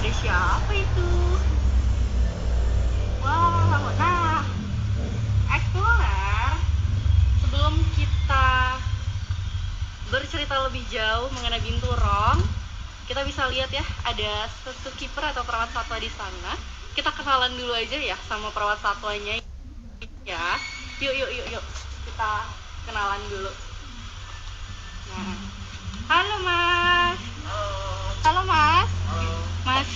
ada siapa itu? Wow, nah, Explorer, sebelum kita bercerita lebih jauh mengenai binturong, kita bisa lihat ya, ada zookeeper atau perawat satwa di sana. Kita kenalan dulu aja ya sama perawat satwanya ya. Yuk, kita kenalan dulu. Nah, halo Mas. Halo Mas. Mas,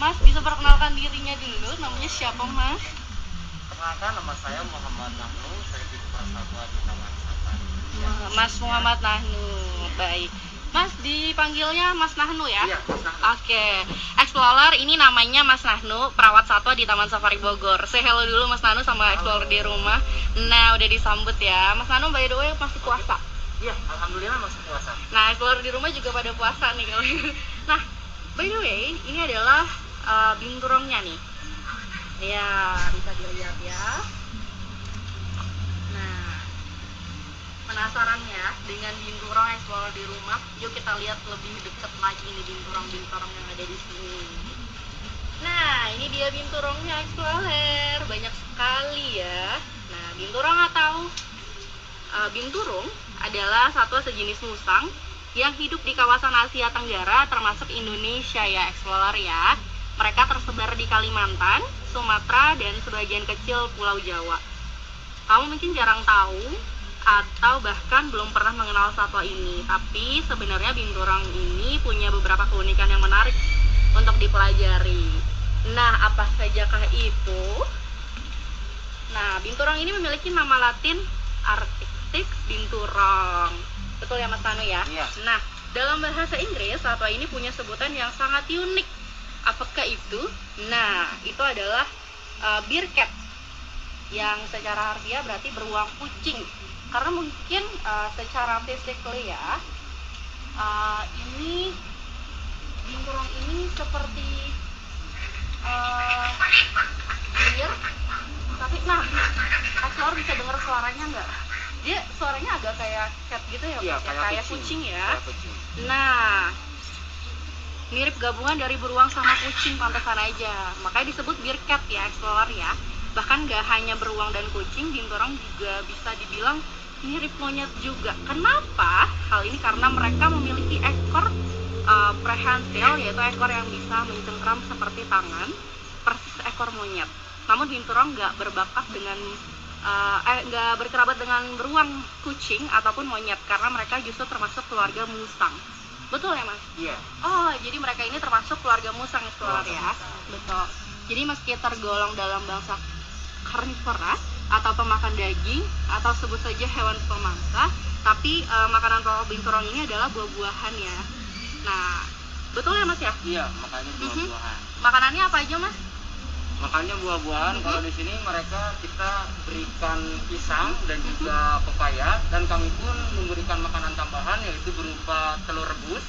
Mas bisa perkenalkan dirinya dulu, namanya siapa Mas? Perkenalkan, nama saya Muhammad Nahnu, saya di Prasatwa di Taman Safari. Mas Muhammad Nahnu, baik. Mas dipanggilnya Mas Nahnu ya? Iya, Mas Nahnu. Oke, Explorer ini namanya Mas Nahnu, perawat satwa di Taman Safari Bogor. Say hello dulu Mas Nahnu sama Explorer di rumah. Nah, udah disambut ya. Mas Nahnu by the way masih puasa. Iya, alhamdulillah masih puasa. Nah, Explorer di rumah juga pada puasa nih kalau. Nah, by the way, ini adalah binturongnya nih. Ya, bisa dilihat ya. Nah, penasaran ya dengan binturong Explorer di rumah? Yuk kita lihat lebih dekat lagi nih binturong-binturong yang ada di sini. Nah, ini dia binturongnya Explorer, banyak sekali ya. Nah, binturong atau binturong adalah satwa sejenis musang yang hidup di kawasan Asia Tenggara termasuk Indonesia ya Explorer ya. Mereka tersebar di Kalimantan, Sumatera, dan sebagian kecil Pulau Jawa. Kamu mungkin jarang tahu atau bahkan belum pernah mengenal satwa ini, tapi sebenarnya binturong ini punya beberapa keunikan yang menarik untuk dipelajari. Nah, apa sajakah itu? Nah, binturong ini memiliki nama latin Arctic binturong. Betul ya Mas Tanu ya? Iya. Nah, dalam bahasa Inggris satwa ini punya sebutan yang sangat unik. Apakah itu? Nah, itu adalah bearcat, yang secara harfiah berarti beruang kucing. Karena mungkin secara physically ya, ini binturong ini seperti deer, tapi nah, Explorer bisa dengar suaranya nggak? Dia suaranya agak kayak cat gitu ya, Iya, Mas? Kayak kucing ya. Kayak kucing. Nah, mirip gabungan dari beruang sama kucing, pantesan aja. Makanya disebut bearcat ya Explorer ya. Bahkan gak hanya beruang dan kucing, binturong juga bisa dibilang mirip monyet juga. Kenapa? Hal ini karena mereka memiliki ekor prehensil, yaitu ekor yang bisa mencengkram seperti tangan, persis ekor monyet. Namun binturong gak berbakat dengan nggak berkerabat dengan beruang, kucing ataupun monyet karena mereka justru termasuk keluarga musang. Betul ya Mas? Iya. Oh, jadi mereka ini termasuk keluarga musang Explorer ya? Betul. Jadi meski tergolong dalam bangsa karnivora atau pemakan daging atau sebut saja hewan pemangsa, tapi makanan pokok binturong ini adalah buah-buahan ya. Nah, betul ya Mas ya? Iya, makanya buah-buahan. Makanannya apa aja Mas? Makanya buah-buahan, kalau di sini mereka kita berikan pisang dan juga pepaya, dan kami pun memberikan makanan tambahan yaitu berupa telur rebus.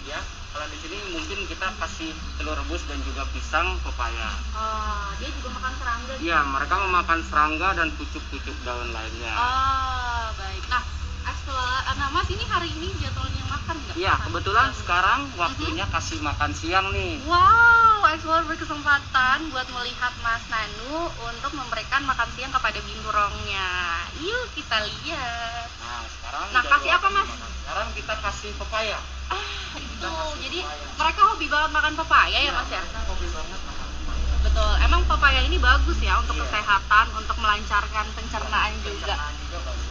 Ya, kalau di sini mungkin kita kasih telur rebus dan juga pisang, pepaya. Oh, dia juga makan serangga. Iya, mereka memakan serangga dan pucuk-pucuk daun lainnya. Oh, baik. Nah, Explorer, Mas ini hari ini jadwalnya makan nggak? Iya, kebetulan sekarang waktunya kasih makan siang nih. Wow, Explorer berkesempatan buat melihat Mas Nanu untuk memberikan makan siang kepada binturongnya. Yuk kita lihat. Nah, sekarang Kasih apa Mas? Sekarang kita kasih pepaya. Itu, jadi mereka hobi banget makan pepaya ya Mas ya? Mereka hobi banget makan pepaya. Betul, emang pepaya ini bagus ya untuk Iya. kesehatan, untuk melancarkan pencernaan juga. Pencernaan juga bagus.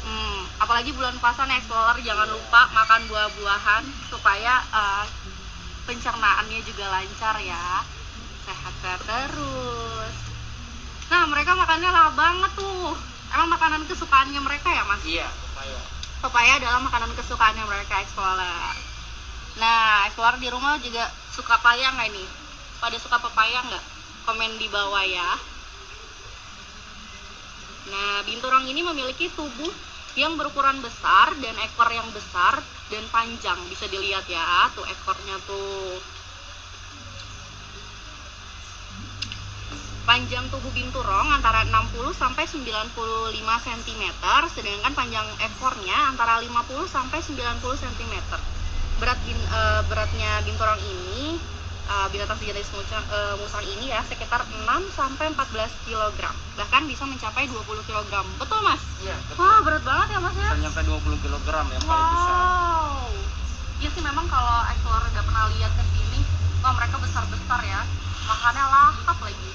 Apalagi bulan puasa nih Explorer, jangan lupa makan buah-buahan supaya pencernaannya juga lancar ya, sehat-sehat terus. Nah, mereka makannya lahap banget tuh. Emang makanan kesukaannya mereka ya Mas? Iya, pepaya. Pepaya adalah makanan kesukaannya mereka Explorer. Nah, Explorer di rumah juga suka pepaya nggak nih? Pada suka pepaya nggak? Komen di bawah ya. Nah, binturong ini memiliki tubuh yang berukuran besar dan ekor yang besar dan panjang. Bisa dilihat ya, tuh ekornya tuh. Panjang tubuh binturong antara 60 sampai 95 cm, sedangkan panjang ekornya antara 50 sampai 90 cm. Beratnya binturong ini binatang sejenis musang ini ya sekitar 6-14 kg, bahkan bisa mencapai 20 kg. Betul mas? Iya, betul. Wah berat banget ya mas ya? Bisa nyampe 20 kg yang paling besar. Wow. Iya sih memang kalau explorer udah pernah lihat ke sini, wah mereka besar-besar ya, makannya lahap lagi.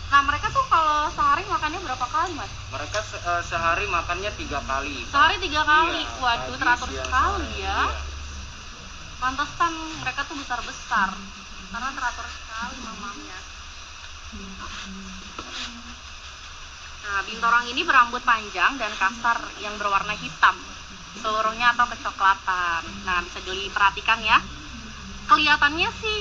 Nah mereka tuh kalau sehari makannya berapa kali mas? Mereka sehari makannya 3 kali. Sehari 3 kali? Iya, Waduh pagi, teratur siang, sekali sore. ya. Iya. Pantesan mereka tuh besar-besar karena teratur sekali mamamnya. Nah binturong ini berambut panjang dan kasar yang berwarna hitam seluruhnya atau kecoklatan. Nah bisa diperhatikan ya, kelihatannya sih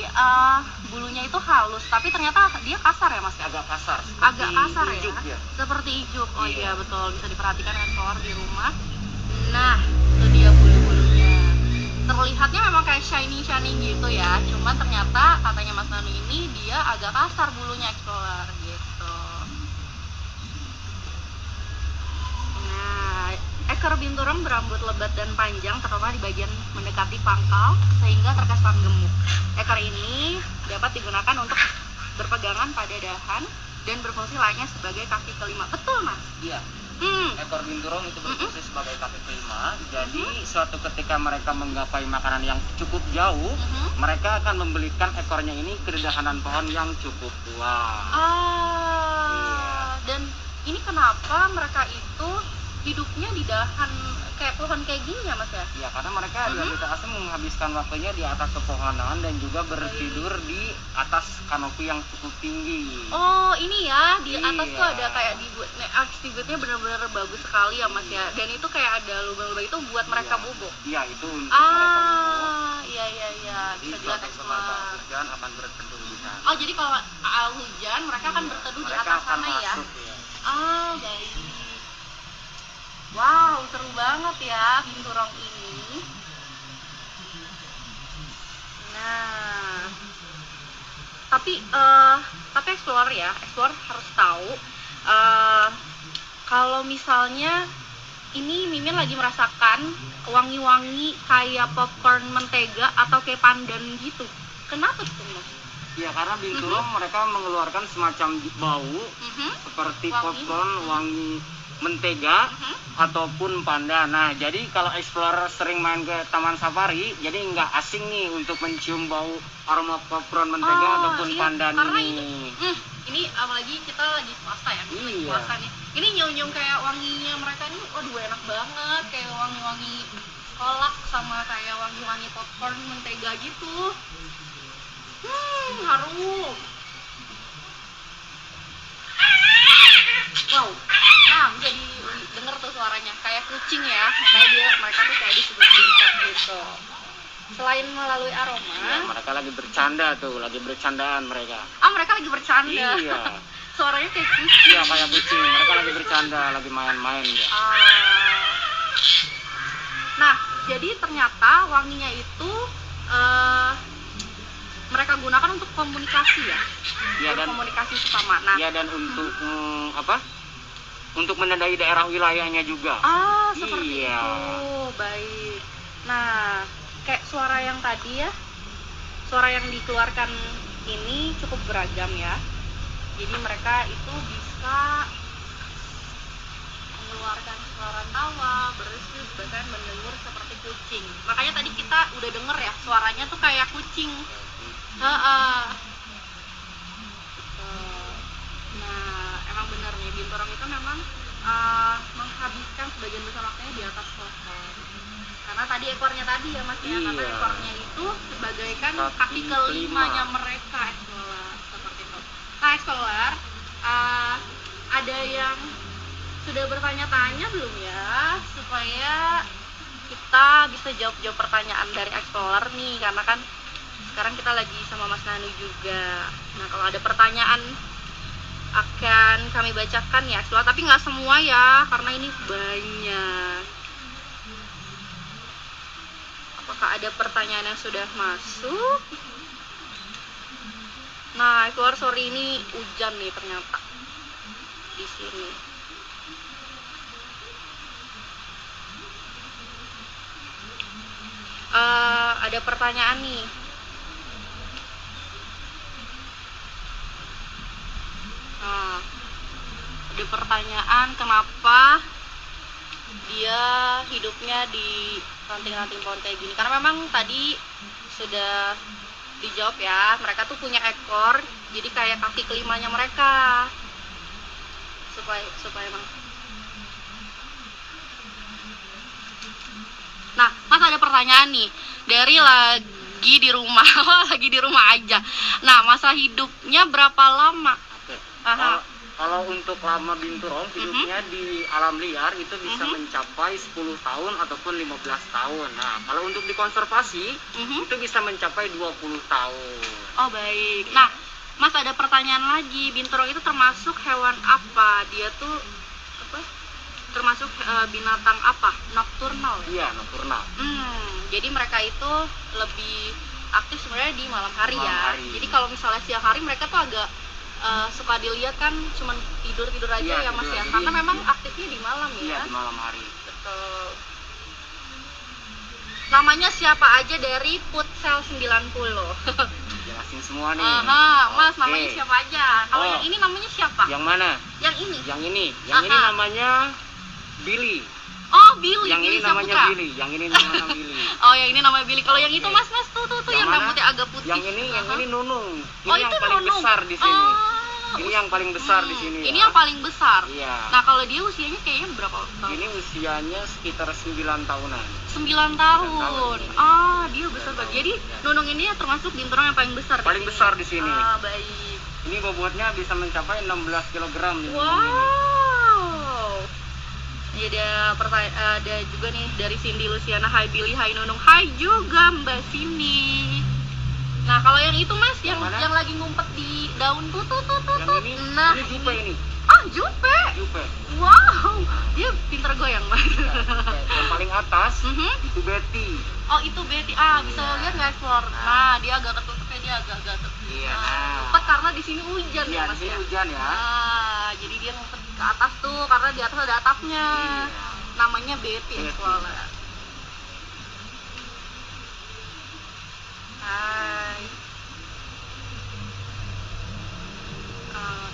bulunya itu halus, tapi ternyata dia kasar ya mas? Agak kasar. Agak kasar ijuk, ya? ya. Seperti ijuk. Oh Iya. iya betul, bisa diperhatikan kan keluar di rumah. Nah itu dia bulu-bulunya, terlihatnya memang kayak shiny gitu ya, cuman ternyata katanya mas Nanu ini dia agak kasar bulunya explorer gitu. Nah ekor binturong berambut lebat dan panjang terutama di bagian mendekati pangkal sehingga terkesan gemuk. Ekor ini dapat digunakan untuk berpegangan pada dahan dan berfungsi layaknya sebagai kaki kelima. Betul mas? Iya. Ekor binturong itu berfungsi sebagai kaki kelima. Jadi suatu ketika mereka menggapai makanan yang cukup jauh, mereka akan membelikan ekornya ini ke dedahanan pohon yang cukup kuat. Dan ini kenapa mereka itu hidupnya di dahan kayak pohon kayak gini ya mas ya? Ya karena mereka di habitat asli menghabiskan waktunya di atas pepohonan dan juga bertidur di atas kanopi yang cukup tinggi. Oh ini ya, di atas tuh Iya. ada kayak dibuat, dibuatnya benar-benar bagus sekali ya mas ya. Dan itu kayak ada lubang-lubang itu buat mereka bubuk. Iya itu untuk mereka bubuk. Iya, bisa Jadi dilihat suatu eksplor. saat hujan akan berteduh di sana. Oh jadi kalau hujan mereka akan berteduh di Mereka atas akan sana ya? masuk, ya. Baik. Wow, seru banget ya binturong ini. Nah, tapi explorer ya, explorer harus tahu kalau misalnya ini Mimin lagi merasakan wangi-wangi kayak popcorn mentega atau kayak pandan gitu. Kenapa tuh mas? Ya karena binturong mereka mengeluarkan semacam bau seperti Wangi. popcorn, wangi mentega ataupun pandan. Nah jadi kalau explorer sering main ke taman safari, jadi nggak asing nih untuk mencium bau aroma popcorn mentega ataupun Iya, pandan karena ini. Ini apalagi kita lagi puasa ya, kita lagi Iya. puasa nih. Ini nyium-nyium kayak wanginya mereka nih, waduh enak banget, kayak wangi-wangi kolak sama kayak wangi-wangi popcorn mentega gitu. Harum. Wow. Nah, jadi denger tuh suaranya kayak kucing ya, makanya mereka tuh kayak disebut bintok gitu. Selain melalui aroma, Ya, mereka lagi bercanda tuh, lagi bercandaan mereka. mereka lagi bercanda. Iya. Suaranya kayak kucing. Iya kayak kucing, mereka lagi bercanda, lagi main-main ya. Nah, jadi ternyata wanginya itu mereka gunakan untuk komunikasi ya, Iya, untuk dan komunikasi sesama. Nah, ya dan untuk untuk menandai daerah wilayahnya juga. seperti Iya. itu. Baik. Nah, kayak suara yang tadi ya, suara yang dikeluarkan ini cukup beragam ya. Jadi mereka itu bisa mengeluarkan suara tawa, bersus, bahkan mendengur seperti kucing. Makanya tadi kita udah denger ya, suaranya tuh kayak kucing. Nah, emang bener nih, binturong itu memang menghabiskan sebagian besar waktunya di atas pohon. Karena tadi ekornya tadi ya mas ya, karena Iya. ekornya itu sebagaikan kaki Kaki kelimanya kelima. mereka explorer, seperti itu. Nah explorer, ada yang sudah bertanya-tanya belum ya, supaya kita bisa jawab-jawab pertanyaan dari explorer nih, karena kan sekarang kita lagi sama Mas Nanu juga. Nah kalau ada pertanyaan akan kami bacakan ya explorer, tapi nggak semua ya, karena ini banyak. Apakah ada pertanyaan yang sudah masuk? Nah explorer sore ini hujan nih ternyata di sini. Ada pertanyaan nih, Nah, ada pertanyaan kenapa dia hidupnya di ranting-ranting pohon kayak gini, karena memang tadi sudah dijawab ya, mereka tuh punya ekor, jadi kayak kaki kelimanya mereka supaya emang. Nah, Mas ada pertanyaan nih dari lagi di rumah lagi di rumah aja. Nah, masa hidupnya berapa lama? Oke. Aha. Kalau untuk lama binturong hidupnya di alam liar itu bisa mencapai 10 tahun ataupun 15 tahun. Nah, kalau untuk dikonservasi itu bisa mencapai 20 tahun. Oh, baik. Nah, Mas ada pertanyaan lagi. Binturong itu termasuk hewan apa? Dia tuh apa? Termasuk binatang apa? Nokturnal. Iya, nokturnal. Jadi mereka itu lebih aktif sebenarnya di malam hari Malam ya. hari. Jadi kalau misalnya siang hari mereka tuh agak suka dilihat kan cuman tidur aja Iya, ya Mas tidur. ya. Jadi- Karena memang aktifnya di malam ya. Iya, di malam hari. Betul. Namanya siapa aja dari Futsal 90? Jelasin semua nih. Aha, Mas Oke. namanya siapa aja? Kalau Oh. yang ini namanya siapa? Yang mana? Yang ini. Yang ini. Yang ini Aha. namanya Billy. Oh, Billy. Yang ini Billy namanya Saputra. Billy. Yang ini namanya Billy. Oh, yang ini namanya Billy. Kalau yang Oke. itu Mas tuh Yang yang mana? rambutnya agak putih. Yang ini Nunung. Ini Oh, yang itu paling Nunung. besar di sini. Oh, Ini yang paling besar di sini. Ini ya. yang paling besar. Iya. Nah, kalau dia usianya kayaknya berapa tahun? Ini usianya sekitar 9 tahunan. 9 tahun. tahun. Ah, dia besar 9 banget. tahun. Jadi, Nunung ini termasuk binturong yang paling besar. Paling di sini. besar di sini. Ah, baik. Ini bobotnya bisa mencapai 16 kg di Nunung ini. Wow. Ini ada juga nih dari Cindy Luciana. Hai Billy, hai Nunung. Hai juga Mbak Cindy. Nah, kalau yang itu Mas, Yang mana? yang lagi ngumpet di daun tuh. Yang ini, Nah, ini Jupe ini. ah, Jupe. Jupe. Wow, dia pinter goyang Mas. Yang paling atas Mhm. itu Betty. Oh, itu Betty. Ah, bisa Iya. lihat nggak explore? Nah, dia agak ketutup ya, dia agak Iya. ngumpet karena di sini hujan Iya, ya di Mas sini ya. hujan ya. Ah, jadi dia ngumpet ke atas tuh karena di atas ada atapnya. Iya. Namanya Betty Betty. Explorer. Hai. Ah.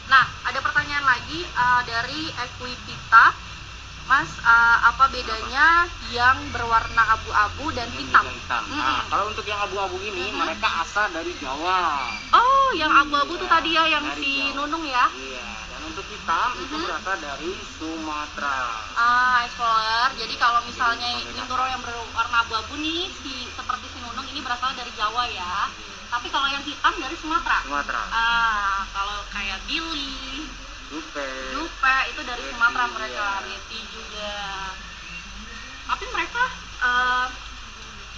Nah, ada pertanyaan lagi dari Equipita. Mas, apa bedanya yang berwarna abu-abu dan Ini hitam? yang hitam. Mm-mm. Nah, kalau untuk yang abu-abu ini mereka asal dari Jawa. Oh, yang abu-abu tuh Iya, tadi ya, yang dari si Jawa. Nunung ya? Iya, dan untuk hitam itu berasal dari Sumatera. Ah, Explorer. Jadi kalau misalnya Jadi, binturong yang berwarna abu-abu nih, seperti si Nunung ini berasal dari Jawa ya. Tapi kalau yang hitam dari Sumatera. Sumatera. Ah, kalau kayak Billy, Jupe. Jupe itu dari Betty, Sumatera mereka, iya. Betty juga. Tapi mereka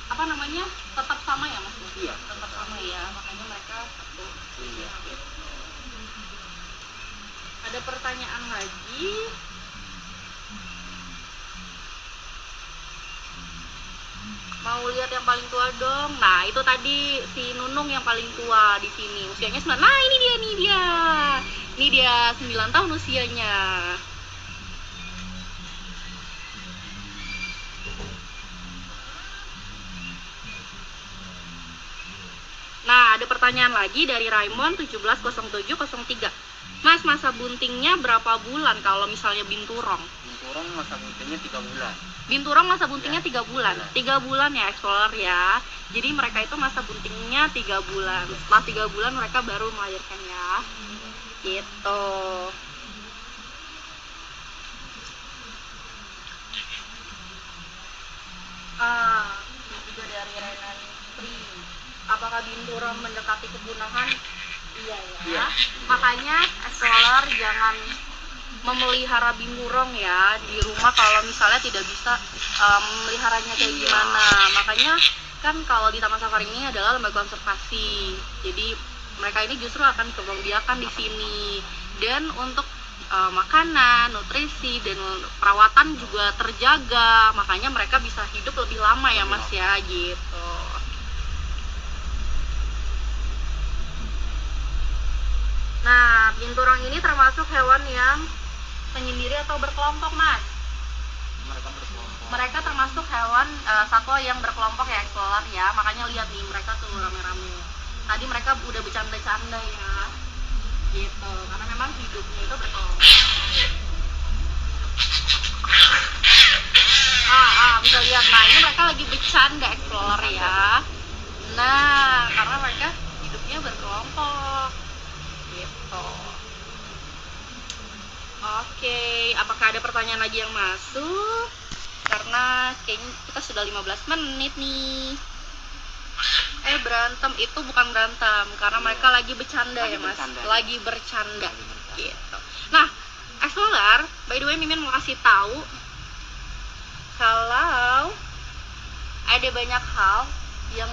apa namanya tetap sama ya Mas? Iya. Tetap sama ya, makanya mereka satu. Iya. Ada pertanyaan lagi. Mau lihat yang paling tua dong. Nah, itu tadi si Nunung yang paling tua di sini. Usianya 9. Nah, ini dia. Ini dia 9 tahun usianya. Nah, ada pertanyaan lagi dari Raymond 170703. Mas, masa buntingnya berapa bulan kalau misalnya binturong? Binturong masa buntingnya 3 bulan. Binturong masa buntingnya Ya, 3 bulan. 3 bulan ya Explorer ya. Jadi mereka itu masa buntingnya 3 bulan. Setelah 3 bulan mereka baru melahirkan ya. Gitu. Ini juga dari Renan Pri. Apakah binturong mendekati kepunahan? Iya ya. Iya. Makanya Explorer jangan memelihara binturong ya di rumah kalau misalnya tidak bisa meliharanya kayak Iya. gimana. Makanya kan kalau di Taman Safari ini adalah lembaga konservasi. Jadi mereka ini justru akan dikembangbiakan di sini. Dan untuk makanan, nutrisi dan perawatan juga terjaga. Makanya mereka bisa hidup lebih lama ya Mas ya gitu. Nah, binturong ini termasuk hewan yang penyendiri atau berkelompok, Mas? Mereka berkelompok. Mereka termasuk hewan satwa yang berkelompok ya, Explorer ya. Makanya lihat nih, mereka tuh rame-rame. tadi mereka udah bercanda-canda ya, gitu. Karena memang hidupnya itu berkelompok. Bisa lihat, nah ini mereka lagi bercanda explorer ya. Nah, karena mereka hidupnya berkelompok, gitu. Oke, apakah ada pertanyaan lagi yang masuk? Karena kayaknya kita sudah 15 menit nih. Berantem itu bukan berantem, karena mereka lagi bercanda ya mas, lagi bercanda gitu. Nah, Explorer, by the way Mimin mau kasih tahu kalau ada banyak hal yang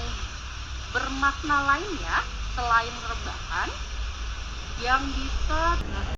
bermakna lainnya selain rebahan yang bisa